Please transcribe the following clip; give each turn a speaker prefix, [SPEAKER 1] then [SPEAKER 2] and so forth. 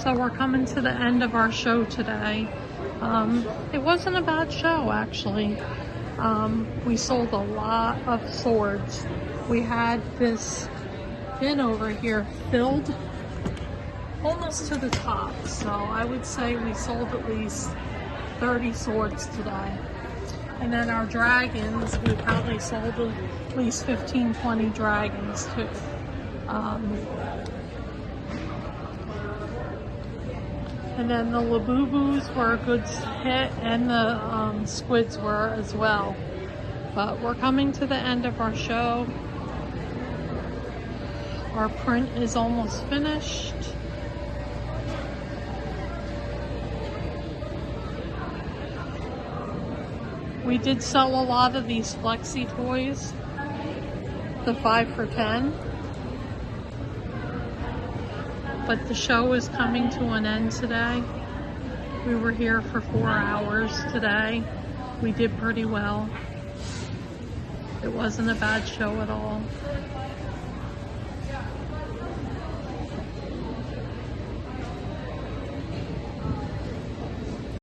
[SPEAKER 1] So we're coming to the end of our show today. It wasn't a bad show, actually. We sold a lot of swords. We had this bin over here filled almost to the top, so I would say we sold at least 30 swords today. And then our dragons, we probably sold at least 15, 20 dragons too. And then the Labubus were a good hit, and the squids were as well. But we're coming to the end of our show. Our print is almost finished. We did sell a lot of these Flexi toys, the 5 for 10. But the show is coming to an end today. We were here for 4 hours today. We did pretty well. It wasn't a bad show at all.